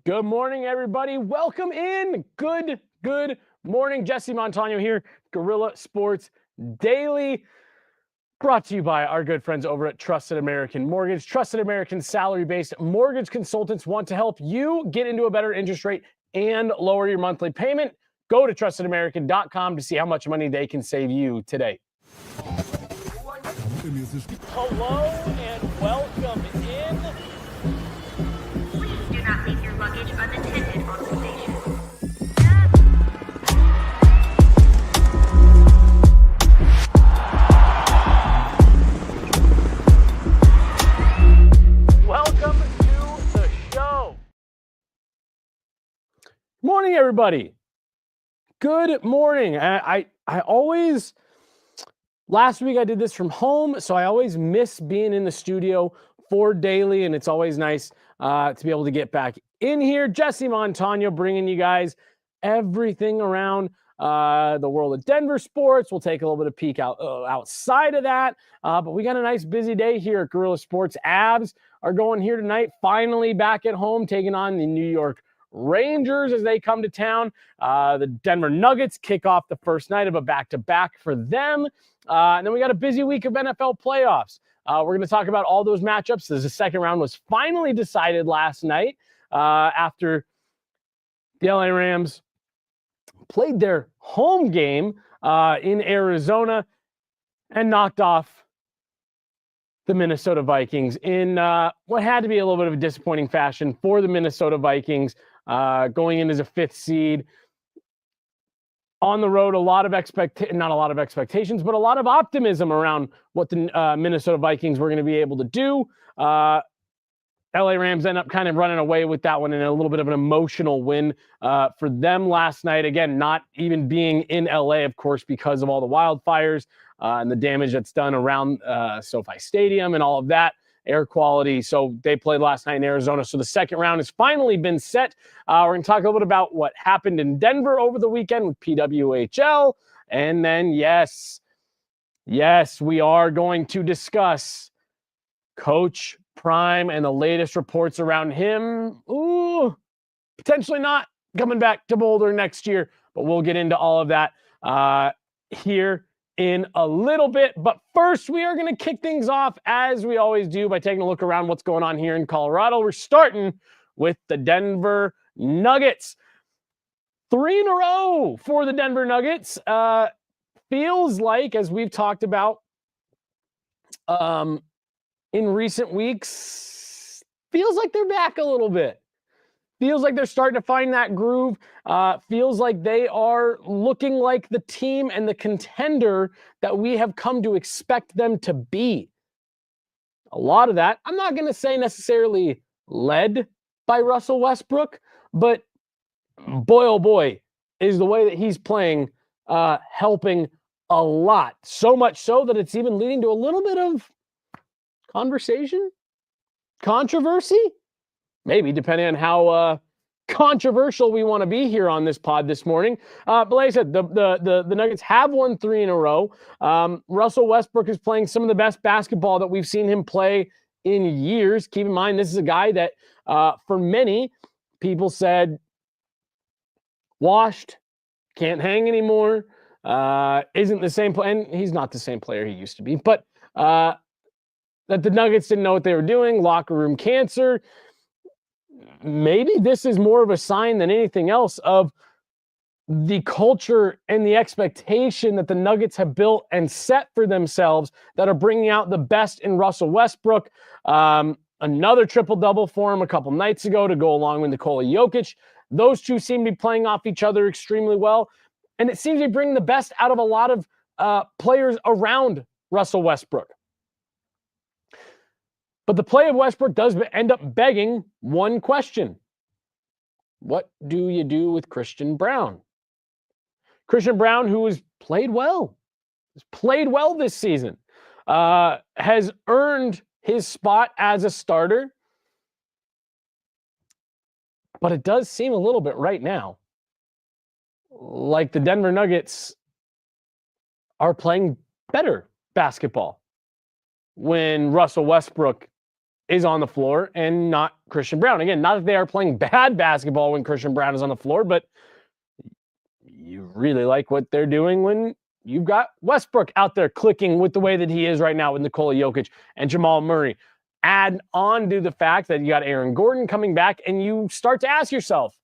Good morning, everybody. Welcome in. Good morning. Jesse Montano here, Guerilla Sports Daily, brought to you by our good friends over at Trusted American Mortgage. Trusted American salary-based mortgage consultants want to help you get into a better interest rate and lower your monthly payment. Go to trustedamerican.com to see how much money they can save you today. Hello and welcome in. Please do not leave your luggage unattended on the station. Welcome to the show. Morning, everybody. Good morning. I always, last week I did this from home, so I always miss being in the studio for daily, and it's always nice to be able to get back in here. Jesse Montano bringing you guys everything around the world of Denver sports. We'll take a little bit of peek outside of that, but we got a nice busy day here at Guerilla Sports. Avs are going here tonight, finally back at home, taking on the New York Rangers as they come to town. The Denver Nuggets kick off the first night of a back-to-back for them. And then we got a busy week of NFL playoffs. We're going to talk about all those matchups as the second round was finally decided last night after the LA Rams played their home game in Arizona and knocked off the Minnesota Vikings in what had to be a little bit of a disappointing fashion for the Minnesota Vikings, going in as a fifth seed. On the road, not a lot of expectations, but a lot of optimism around what the Minnesota Vikings were going to be able to do. LA Rams end up kind of running away with that one in a little bit of an emotional win for them last night. Again, not even being in LA, of course, because of all the wildfires and the damage that's done around SoFi Stadium and all of that. Air quality. So they played last night in Arizona. So the second round has finally been set. We're going to talk a little bit about what happened in Denver over the weekend with PWHL. And then, yes, we are going to discuss Coach Prime and the latest reports around him. Potentially not coming back to Boulder next year, but we'll get into all of that here in a little bit. But first, we are going to kick things off, as we always do, by taking a look around what's going on here in Colorado. We're starting with the Denver Nuggets. 3 in a row for the Denver Nuggets. Feels like, as we've talked about in recent weeks, feels like they're back a little bit. Feels like they're starting to find that groove. Feels like they are looking like the team and the contender that we have come to expect them to be. A lot of that, I'm not going to say necessarily led by Russell Westbrook, but boy, oh boy, is the way that he's playing helping a lot. So much so that it's even leading to a little bit of conversation, controversy, maybe, depending on how controversial we want to be here on this pod this morning. But like I said, the Nuggets have won 3 in a row. Russell Westbrook is playing some of the best basketball that we've seen him play in years. Keep in mind, this is a guy that, for many people said, washed, can't hang anymore, isn't the same player, and he's not the same player he used to be, but that the Nuggets didn't know what they were doing, locker room cancer. Maybe this is more of a sign than anything else of the culture and the expectation that the Nuggets have built and set for themselves that are bringing out the best in Russell Westbrook. Another triple-double for him a couple nights ago to go along with Nikola Jokic. Those two seem to be playing off each other extremely well, and it seems to be bringing the best out of a lot of players around Russell Westbrook. But the play of Westbrook does end up begging one question. What do you do with Christian Braun? Christian Braun, who has played well this season, has earned his spot as a starter. But it does seem a little bit right now like the Denver Nuggets are playing better basketball when Russell Westbrook is on the floor and not Christian Braun. Again, not that they are playing bad basketball when Christian Braun is on the floor, but you really like what they're doing when you've got Westbrook out there clicking with the way that he is right now with Nikola Jokic and Jamal Murray. Add on to the fact that you got Aaron Gordon coming back, and you start to ask yourself,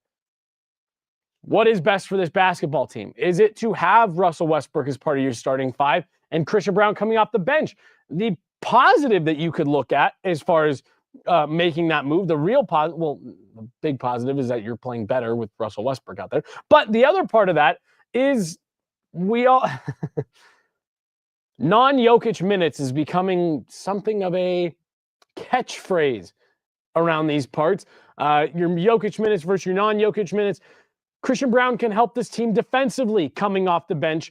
what is best for this basketball team? Is it to have Russell Westbrook as part of your starting five and Christian Braun coming off the bench? The positive that you could look at as far as making that move, the real positive, well, the big positive is that you're playing better with Russell Westbrook out there. But the other part of that is we all non-Jokic minutes is becoming something of a catchphrase around these parts. Your Jokic minutes versus your non-Jokic minutes. Christian Braun can help this team defensively coming off the bench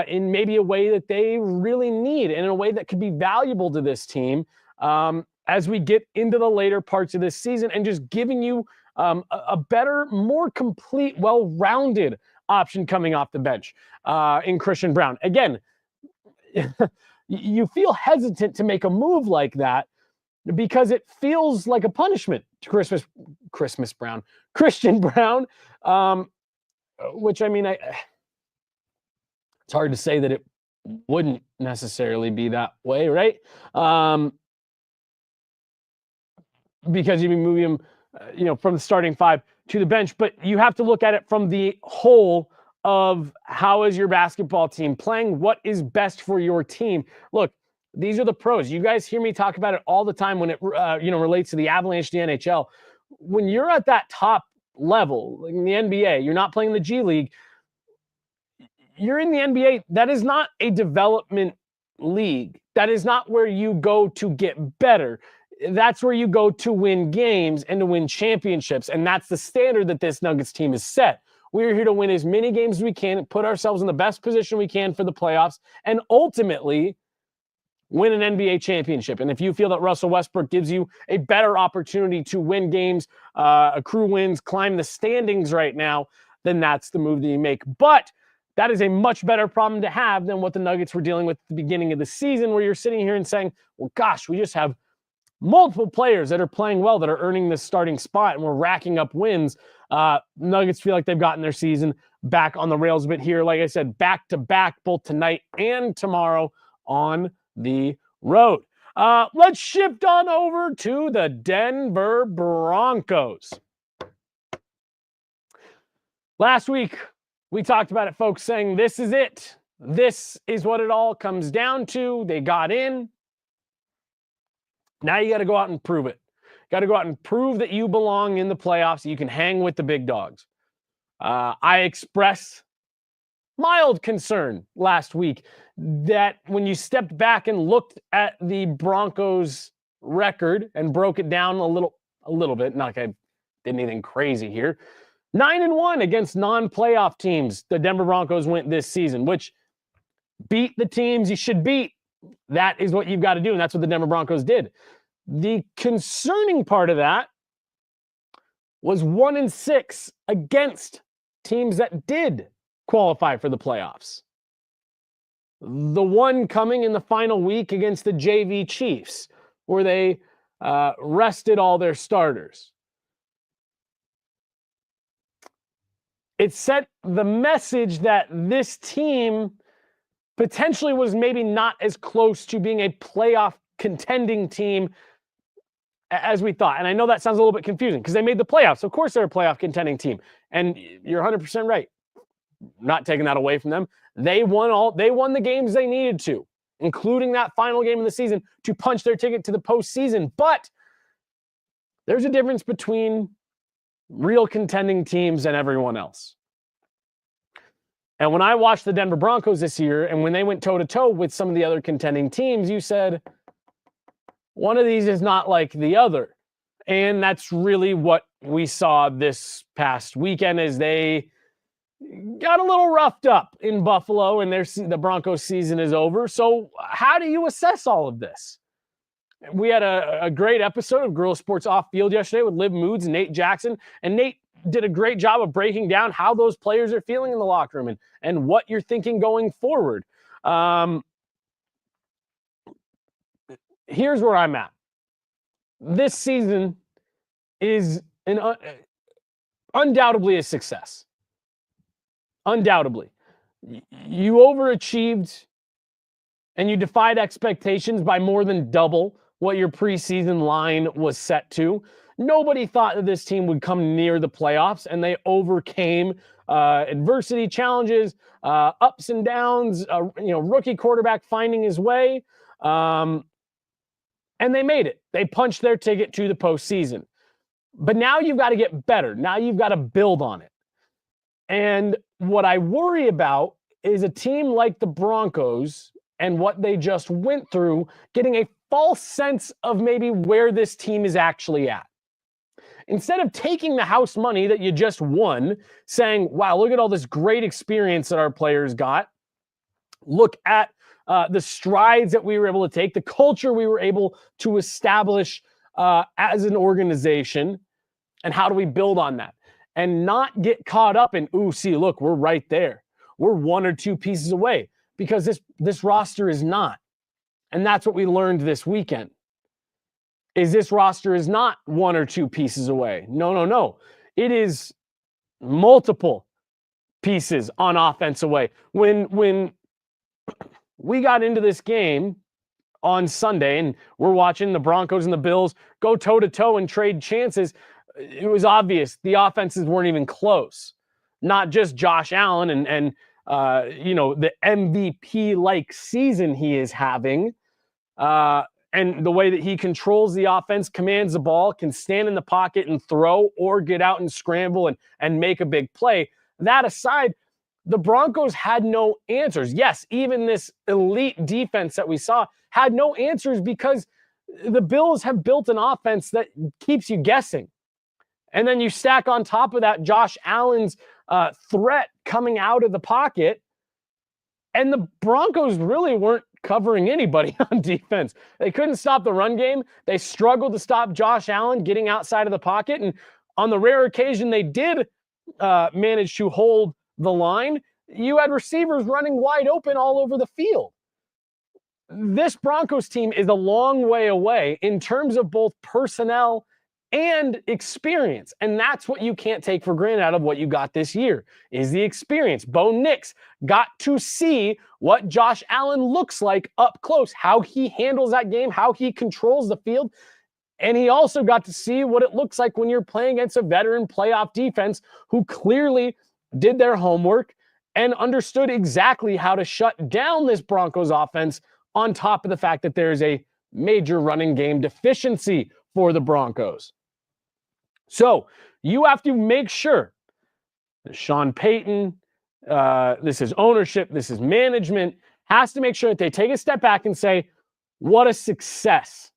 in maybe a way that they really need and in a way that could be valuable to this team as we get into the later parts of this season, and just giving you a better, more complete, well-rounded option coming off the bench in Christian Braun. Again, you feel hesitant to make a move like that because it feels like a punishment to Christian Braun, which, I mean, it's hard to say that it wouldn't necessarily be that way, right? Because you'd be moving him, from the starting five to the bench, but you have to look at it from the whole of how is your basketball team playing, what is best for your team. Look, these are the pros. You guys hear me talk about it all the time when it relates to the Avalanche, the NHL. When you're at that top level, like in the NBA, you're not playing the G League, you're in the NBA. That is not a development league. That is not where you go to get better. That's where you go to win games and to win championships. And that's the standard that this Nuggets team has set. We're here to win as many games as we can, put ourselves in the best position we can for the playoffs, and ultimately win an NBA championship. And if you feel that Russell Westbrook gives you a better opportunity to win games, accrue wins, climb the standings right now, then that's the move that you make. But that is a much better problem to have than what the Nuggets were dealing with at the beginning of the season, where you're sitting here and saying, well, gosh, we just have multiple players that are playing well, that are earning this starting spot, and we're racking up wins. Nuggets feel like they've gotten their season back on the rails a bit here. Like I said, back-to-back, both tonight and tomorrow on the road. Let's shift on over to the Denver Broncos. Last week, we talked about it, folks, saying this is it. This is what it all comes down to. They got in. Now you got to go out and prove it. Got to go out and prove that you belong in the playoffs. You can hang with the big dogs. I expressed mild concern last week that when you stepped back and looked at the Broncos record and broke it down a little bit, not like I did anything crazy here, 9-1 against non-playoff teams the Denver Broncos went this season, which beat the teams you should beat. That is what you've got to do, and that's what the Denver Broncos did. The concerning part of that was 1-6 against teams that did qualify for the playoffs. The one coming in the final week against the JV Chiefs, where they rested all their starters. It set the message that this team potentially was maybe not as close to being a playoff contending team as we thought. And I know that sounds a little bit confusing because they made the playoffs. Of course they're a playoff contending team. And you're 100% right. Not taking that away from them. They won the games they needed to, including that final game of the season, to punch their ticket to the postseason. But there's a difference between real contending teams and everyone else. And when I watched the Denver Broncos this year, and when they went toe-to-toe with some of the other contending teams, you said, one of these is not like the other. And that's really what we saw this past weekend, as they got a little roughed up in Buffalo, and the Broncos season is over. So how do you assess all of this? We had a great episode of Guerrilla Sports Off Field yesterday with Liv Moods and Nate Jackson. And Nate did a great job of breaking down how those players are feeling in the locker room and what you're thinking going forward. Here's where I'm at. this season is undoubtedly a success. Undoubtedly. You overachieved and you defied expectations by more than double what your preseason line was set to. Nobody thought that this team would come near the playoffs, and they overcame adversity, challenges, ups and downs, rookie quarterback finding his way, and they made it. They punched their ticket to the postseason. But now you've got to get better. Now you've got to build on it. And what I worry about is a team like the Broncos and what they just went through, getting a false sense of maybe where this team is actually at. Instead of taking the house money that you just won, saying, wow, look at all this great experience that our players got. Look at the strides that we were able to take, the culture we were able to establish as an organization, and how do we build on that? And not get caught up in, see, look, we're right there. We're one or two pieces away, because this roster is not. And that's what we learned this weekend. Is this roster is not one or two pieces away. No. It is multiple pieces on offense away. When we got into this game on Sunday and we're watching the Broncos and the Bills go toe-to-toe and trade chances, it was obvious the offenses weren't even close. Not just Josh Allen and the MVP-like season he is having, and the way that he controls the offense, commands the ball, can stand in the pocket and throw, or get out and scramble and make a big play. That aside, the Broncos had no answers. Yes, even this elite defense that we saw had no answers, because the Bills have built an offense that keeps you guessing. And then you stack on top of that Josh Allen's threat coming out of the pocket, and the Broncos really weren't covering anybody on defense. They couldn't stop the run game. They struggled to stop Josh Allen getting outside of the pocket, and on the rare occasion they did manage to hold the line, you had receivers running wide open all over the field. This Broncos team is a long way away in terms of both personnel and experience. And that's what you can't take for granted out of what you got this year, is the experience. Bo Nix got to see what Josh Allen looks like up close, how he handles that game, how he controls the field. And he also got to see what it looks like when you're playing against a veteran playoff defense who clearly did their homework and understood exactly how to shut down this Broncos offense, on top of the fact that there's a major running game deficiency for the Broncos. So you have to make sure that Sean Payton, this is ownership, this is management, has to make sure that they take a step back and say, what a success.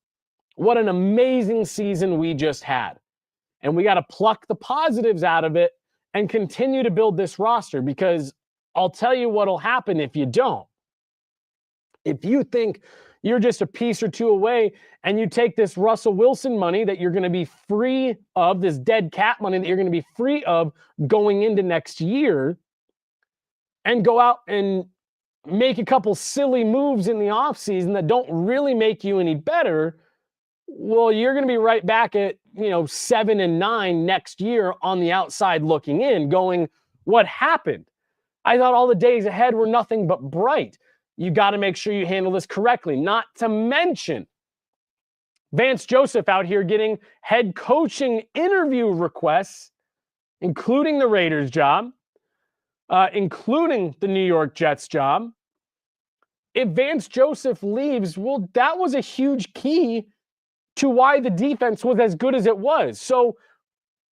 What an amazing season we just had. And we got to pluck the positives out of it and continue to build this roster, because I'll tell you what'll happen if you don't. If you think you're just a piece or two away and you take this Russell Wilson money that you're going to be free of, this dead cat money that you're going to be free of going into next year, and go out and make a couple silly moves in the offseason that don't really make you any better, well, you're going to be right back at, 7-9 next year on the outside looking in, going, what happened? I thought all the days ahead were nothing but bright. You got to make sure you handle this correctly. Not to mention Vance Joseph out here getting head coaching interview requests, including the Raiders job, including the New York Jets job. If Vance Joseph leaves, well, that was a huge key to why the defense was as good as it was. So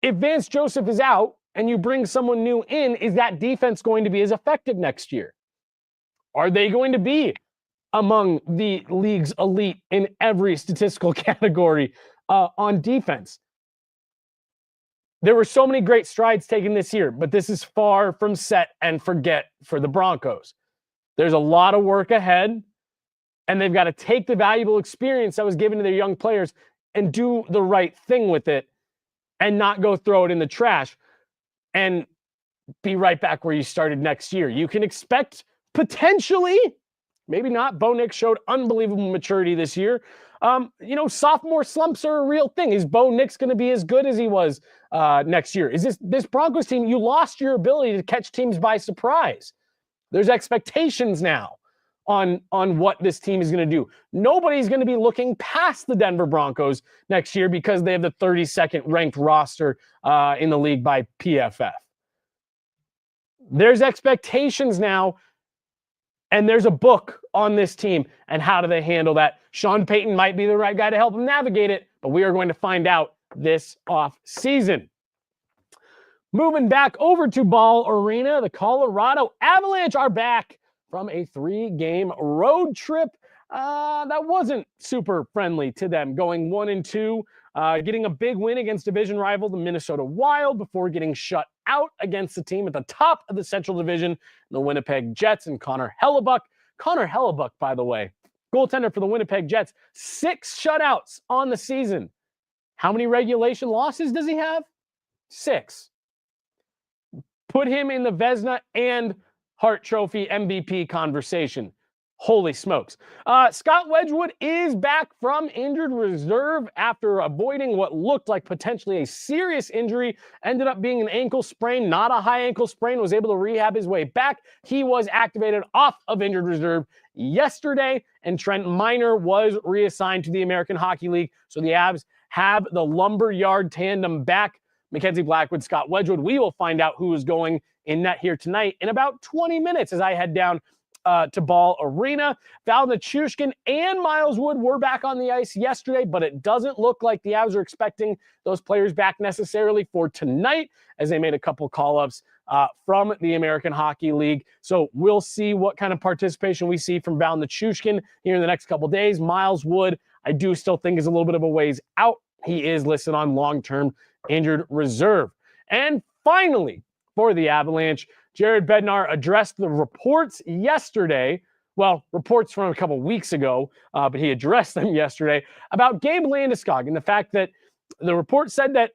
if Vance Joseph is out and you bring someone new in, is that defense going to be as effective next year? Are they going to be among the league's elite in every statistical category on defense? There were so many great strides taken this year, but this is far from set and forget for the Broncos. There's a lot of work ahead, and they've got to take the valuable experience that was given to their young players and do the right thing with it, and not go throw it in the trash and be right back where you started next year. You can expect potentially, maybe not, Bo Nix showed unbelievable maturity this year. Sophomore slumps are a real thing. Is Bo Nix going to be as good as he was next year? Is this Broncos team, you lost your ability to catch teams by surprise. There's expectations now on what this team is going to do. Nobody's going to be looking past the Denver Broncos next year because they have the 32nd ranked roster in the league by PFF. There's expectations now, and there's a book on this team and how do they handle that. Sean Payton might be the right guy to help them navigate it, but we are going to find out this off season. Moving back over to Ball Arena, the Colorado Avalanche are back from a 3-game road trip that wasn't super friendly to them, going 1-2, getting a big win against division rival the Minnesota Wild before getting shut out against the team at the top of the Central Division, the Winnipeg Jets, and Connor Hellebuck. Connor Hellebuck, by the way, goaltender for the Winnipeg Jets, 6 shutouts on the season. How many regulation losses does he have? 6. Put him in the Vezina and Hart Trophy MVP conversation. Holy smokes. Scott Wedgwood is back from injured reserve after avoiding what looked like potentially a serious injury. Ended up being an ankle sprain, not a high ankle sprain, was able to rehab his way back. He was activated off of injured reserve yesterday, and Trent Miner was reassigned to the American Hockey League. So the Avs have the lumberyard tandem back. Mackenzie Blackwood, Scott Wedgwood. We will find out who is going in net here tonight in about 20 minutes as I head down to Ball Arena. Val Nichushkin and Miles Wood were back on the ice yesterday, but it doesn't look like the Avs are expecting those players back necessarily for tonight, as they made a couple call-ups from the American Hockey League. So we'll see what kind of participation we see from Val Nichushkin here in the next couple days. Miles Wood, I do still think is a little bit of a ways out. He is listed on long-term injured reserve. And finally, for the Avalanche, Jared Bednar addressed the reports yesterday, well, reports from a couple weeks ago, but he addressed them yesterday about Gabe Landeskog and the fact that the report said that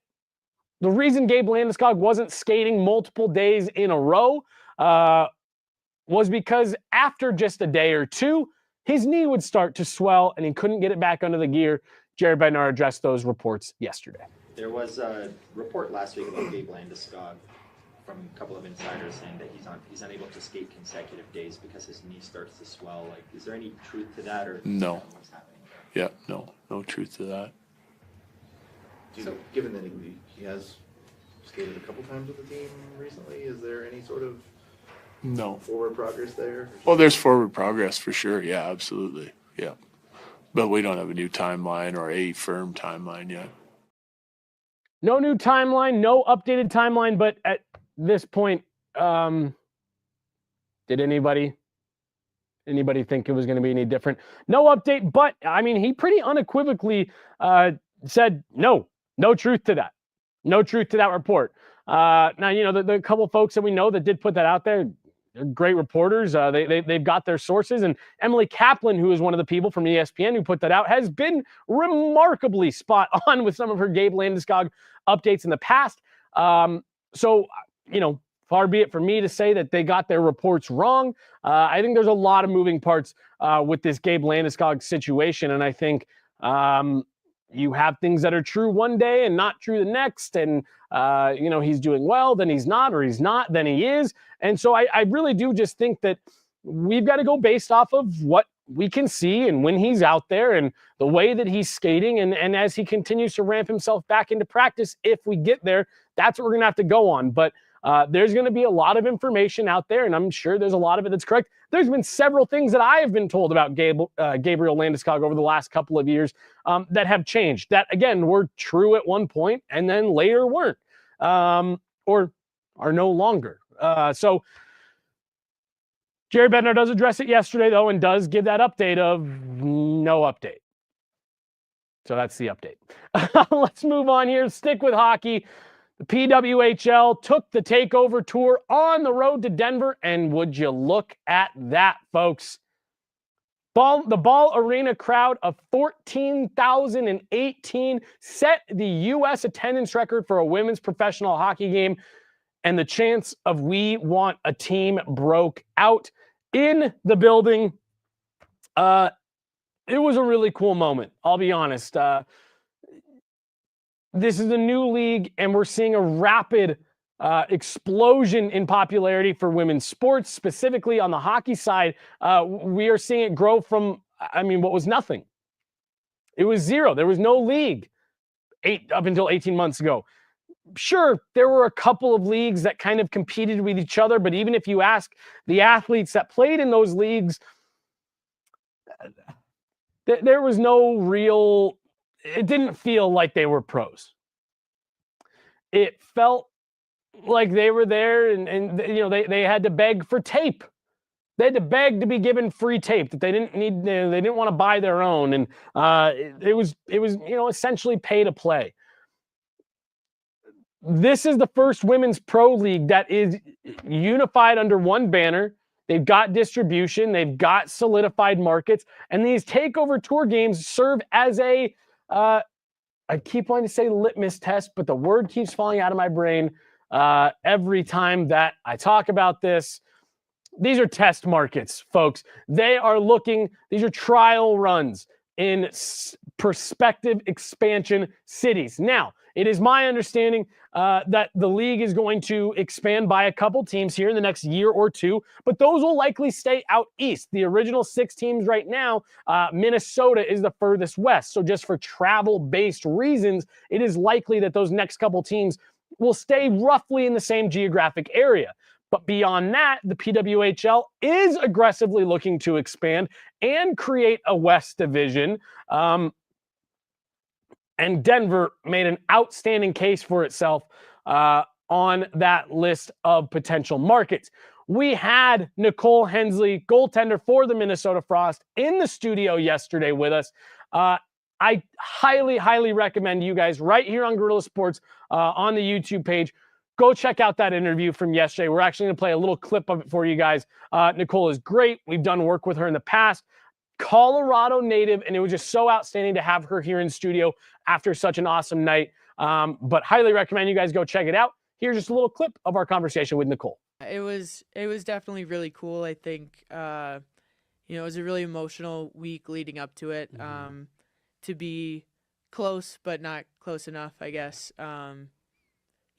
the reason Gabe Landeskog wasn't skating multiple days in a row was because after just a day or two, his knee would start to swell and he couldn't get it back under the gear. Jared Bednar addressed those reports yesterday. There was a report last week about Gabe Landeskog from a couple of insiders saying that he's unable to skate consecutive days because his knee starts to swell. Like, is there any truth to that, or No. What's happening? Yeah, no truth to that. So, given that he has skated a couple times with the team recently, is there any sort of No. forward progress there? Well, there's forward progress for sure. Yeah, absolutely. Yeah. But we don't have a new timeline or a firm timeline yet. No new timeline, no updated timeline, but at this point, did anybody think it was going to be any different? No update, but I mean, he pretty unequivocally said no truth to that. No truth to that report. Now, the couple of folks that we know that did put that out there, they're great reporters. They've got their sources. And Emily Kaplan, who is one of the people from ESPN who put that out, has been remarkably spot on with some of her Gabe Landeskog updates in the past. Far be it for me to say that they got their reports wrong. I think there's a lot of moving parts with this Gabe Landeskog situation. And I think you have things that are true one day and not true the next. And, he's doing well, then he's not, or he's not, then he is. And so I really do just think that we've got to go based off of what we can see and when he's out there and the way that he's skating. And as he continues to ramp himself back into practice, if we get there, that's what we're going to have to go on. But there's going to be a lot of information out there, and I'm sure there's a lot of it that's correct. There's been several things that I have been told about Gabriel Landeskog over the last couple of years that have changed, that, again, were true at one point and then later weren't or are no longer. So Jared Bednar does address it yesterday, though, and does give that update of no update. So that's the update. Let's move on here. Stick with hockey. The PWHL took the takeover tour on the road to Denver, and would you look at that, folks? The Ball Arena crowd of 14,018 set the U.S. attendance record for a women's professional hockey game, and the chance of We Want a Team broke out in the building. it was a really cool moment. I'll be honest. This is a new league, and we're seeing a rapid explosion in popularity for women's sports, specifically on the hockey side. We are seeing it grow from, what was nothing. It was zero. There was no league up until 18 months ago. Sure, there were a couple of leagues that kind of competed with each other, but even if you ask the athletes that played in those leagues, there was no real, it didn't feel like they were pros. It felt like they were there and they had to beg for tape. They had to beg to be given free tape that they didn't need. They didn't want to buy their own, and it was essentially pay to play. This is the first women's pro league that is unified under one banner. They've got distribution, they've got solidified markets, and these takeover tour games serve as a, I keep wanting to say litmus test, but the word keeps falling out of my brain every time that I talk about this. These are test markets, folks. These are trial runs in prospective expansion cities. Now, it is my understanding that the league is going to expand by a couple teams here in the next year or two, but those will likely stay out east. The original 6 teams right now, Minnesota is the furthest west. So just for travel-based reasons, it is likely that those next couple teams will stay roughly in the same geographic area. But beyond that, the PWHL is aggressively looking to expand and create a West division. And Denver made an outstanding case for itself on that list of potential markets. We had Nicole Hensley, goaltender for the Minnesota Frost, in the studio yesterday with us. I highly, highly recommend you guys right here on Guerilla Sports on the YouTube page. Go check out that interview from yesterday. We're actually going to play a little clip of it for you guys. Nicole is great. We've done work with her in the past. Colorado native, and it was just so outstanding to have her here in studio after such an awesome night. But highly recommend you guys go check it out. Here's just a little clip of our conversation with Nicole. It was definitely really cool. I think it was a really emotional week leading up to it. To be close but not close enough, I guess.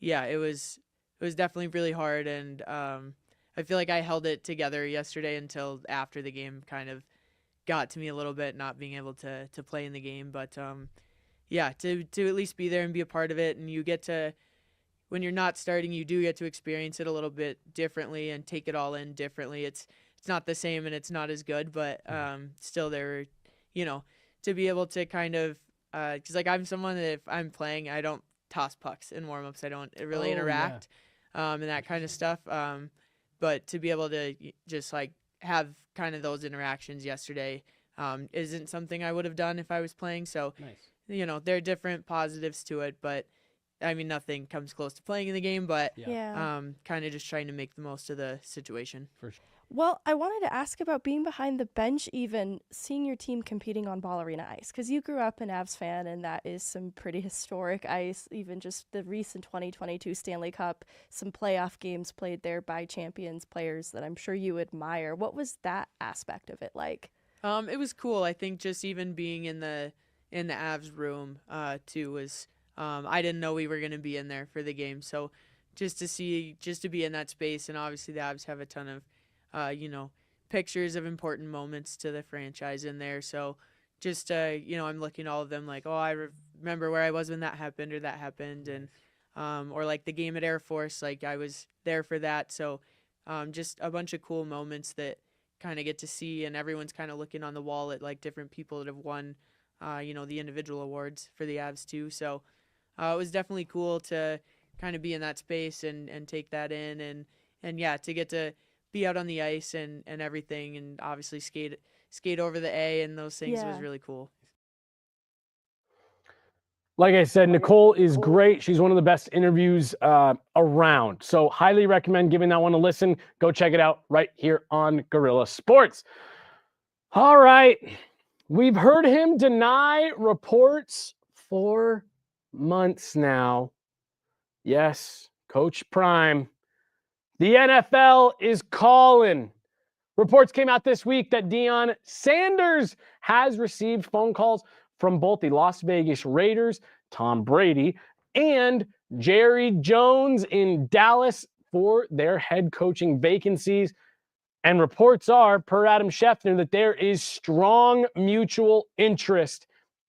It was definitely really hard, and I feel like I held it together yesterday until after the game kind of got to me a little bit, not being able to play in the game. But to at least be there and be a part of it, and you get to, when you're not starting, you do get to experience it a little bit differently and take it all in differently. It's not the same and it's not as good, but still there, to be able to kind of, because like I'm someone that if I'm playing, I don't toss pucks in warm-ups. I don't really interact and that kind of stuff. But to be able to just like have kind of those interactions yesterday isn't something I would have done if I was playing. So, nice. There are different positives to it, but I mean, nothing comes close to playing in the game, but kind of just trying to make the most of the situation. For sure. Well, I wanted to ask about being behind the bench, even seeing your team competing on Ball Arena ice, because you grew up an Avs fan, and that is some pretty historic ice, even just the recent 2022 Stanley Cup, some playoff games played there by champions, players that I'm sure you admire. What was that aspect of it like? It was cool. I think just even being in the Avs room too was I didn't know we were going to be in there for the game, so just to be in that space, and obviously the Avs have a ton of pictures of important moments to the franchise in there. So just, I'm looking at all of them like, oh, I remember where I was when that happened or that happened. And, or like the game at Air Force, like I was there for that. So just a bunch of cool moments that kind of get to see, and everyone's kind of looking on the wall at like different people that have won, the individual awards for the Avs too. So it was definitely cool to kind of be in that space and take that in and to get to be out on the ice and everything, and obviously skate over the A and those things was really cool. Like I said, Nicole is great. She's one of the best interviews around. So highly recommend giving that one a listen. Go check it out right here on Guerilla Sports. All right. We've heard him deny reports for months now. Yes, Coach Prime. The NFL is calling. Reports came out this week that Deion Sanders has received phone calls from both the Las Vegas Raiders, Tom Brady, and Jerry Jones in Dallas for their head coaching vacancies. And reports are, per Adam Schefter, that there is strong mutual interest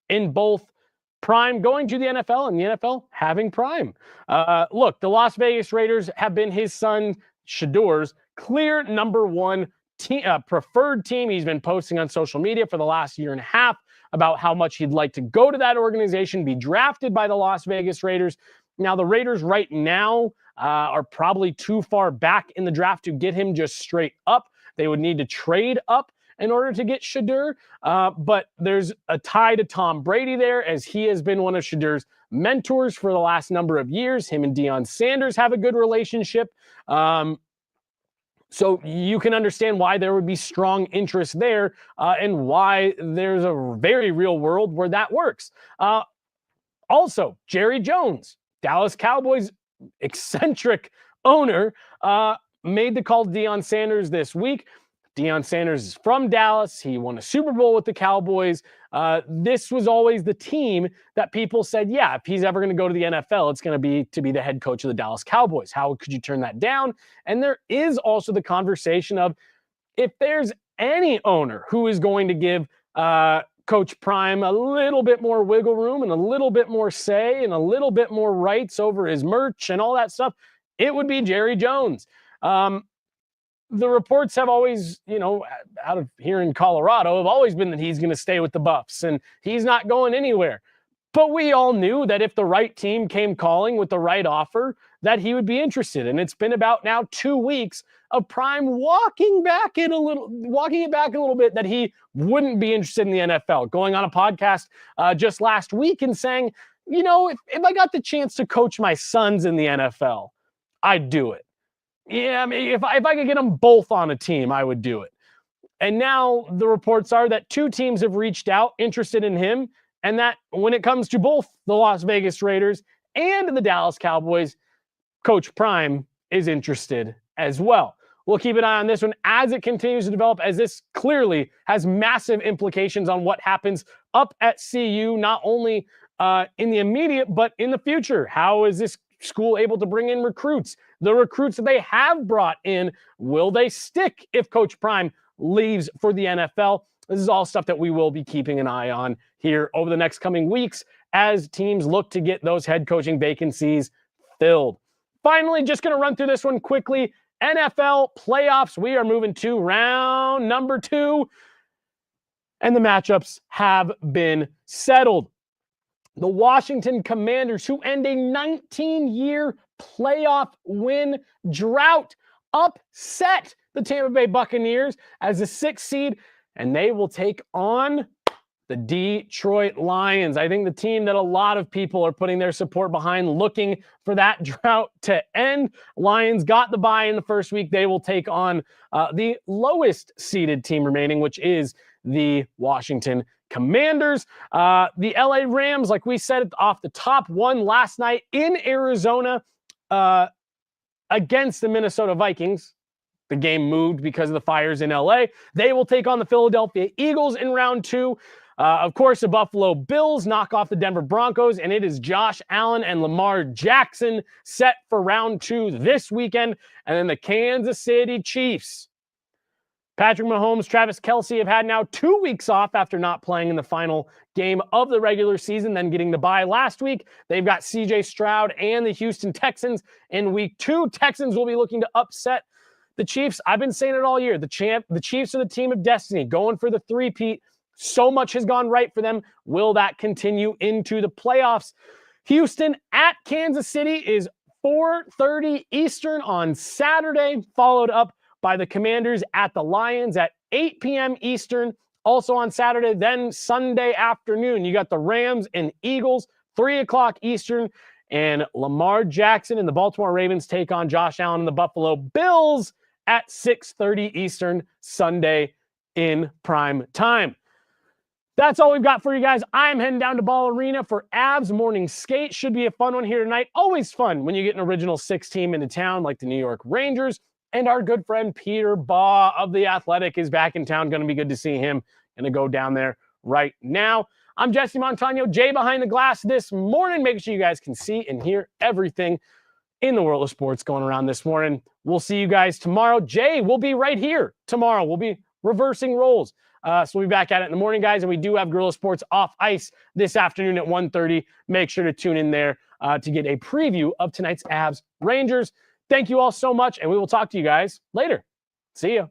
in both Prime going to the NFL and the NFL having Prime. Look, the Las Vegas Raiders have been his son Shador's clear number one preferred team. He's been posting on social media for the last year and a half about how much he'd like to go to that organization, be drafted by the Las Vegas Raiders. Now, the Raiders right now are probably too far back in the draft to get him just straight up. They would need to trade up in order to get Shador. But there's a tie to Tom Brady there, as he has been one of Shador's mentors for the last number of years. Him and Deion Sanders have a good relationship. So you can understand why there would be strong interest there and why there's a very real world where that works. Also, Jerry Jones, Dallas Cowboys eccentric owner, made the call to Deion Sanders this week. Deion Sanders is from Dallas. He won a Super Bowl with the Cowboys. This was always the team that people said, yeah, if he's ever going to go to the NFL, it's going to be the head coach of the Dallas Cowboys. How could you turn that down? And there is also the conversation of, if there's any owner who is going to give Coach Prime a little bit more wiggle room and a little bit more say and a little bit more rights over his merch and all that stuff, it would be Jerry Jones. The reports have always, out of here in Colorado, have always been that he's going to stay with the Buffs and he's not going anywhere. But we all knew that if the right team came calling with the right offer, that he would be interested. And it's been about now 2 weeks of Prime walking it back a little bit, that he wouldn't be interested in the NFL, going on a podcast just last week and saying, if I got the chance to coach my sons in the NFL, I'd do it. Yeah, I mean, if I could get them both on a team, I would do it. And now the reports are that 2 teams have reached out interested in him, and that when it comes to both the Las Vegas Raiders and the Dallas Cowboys, Coach Prime is interested as well. We'll keep an eye on this one as it continues to develop, as this clearly has massive implications on what happens up at CU, not only in the immediate, but in the future. How is this school able to bring in recruits? The recruits that they have brought in, will they stick if Coach Prime leaves for the NFL? This is all stuff that we will be keeping an eye on here over the next coming weeks as teams look to get those head coaching vacancies filled. Finally, just going to run through this one quickly. NFL playoffs. We are moving to round number 2, and the matchups have been settled. The Washington Commanders, who end a 19-year playoff win drought, upset the Tampa Bay Buccaneers as the 6th seed, and they will take on the Detroit Lions. I think the team that a lot of people are putting their support behind, looking for that drought to end. Lions got the bye in the first week. They will take on the lowest seeded team remaining, which is the Washington Commanders. The LA Rams, like we said off the top, won last night in Arizona against the Minnesota Vikings. The game moved because of the fires in LA. They will take on the Philadelphia Eagles in round 2. Of course, the Buffalo Bills knock off the Denver Broncos, and it is Josh Allen and Lamar Jackson set for round 2 this weekend. And then the Kansas City Chiefs. Patrick Mahomes, Travis Kelce have had now 2 weeks off after not playing in the final game of the regular season, then getting the bye last week. They've got CJ Stroud and the Houston Texans in week 2. Texans will be looking to upset the Chiefs. I've been saying it all year. The Chiefs are the team of destiny, going for the three-peat. So much has gone right for them. Will that continue into the playoffs? Houston at Kansas City is 4:30 Eastern on Saturday, followed up by the Commanders at the Lions at 8 p.m. Eastern, also on Saturday. Then Sunday afternoon, you got the Rams and Eagles, 3 o'clock Eastern, and Lamar Jackson and the Baltimore Ravens take on Josh Allen and the Buffalo Bills at 6:30 Eastern Sunday in prime time. That's all we've got for you guys. I'm heading down to Ball Arena for Avs morning skate. Should be a fun one here tonight. Always fun when you get an original 6 team into town like the New York Rangers. And our good friend Peter Baugh of The Athletic is back in town. Going to be good to see him. Going to go down there right now. I'm Jesse Montano, Jay behind the glass this morning. Make sure you guys can see and hear everything in the world of sports going around this morning. We'll see you guys tomorrow. Jay will be right here tomorrow. We'll be reversing roles. So we'll be back at it in the morning, guys. And we do have Guerilla Sports Off Ice this afternoon at 1:30. Make sure to tune in there to get a preview of tonight's Avs Rangers. Thank you all so much, and we will talk to you guys later. See ya.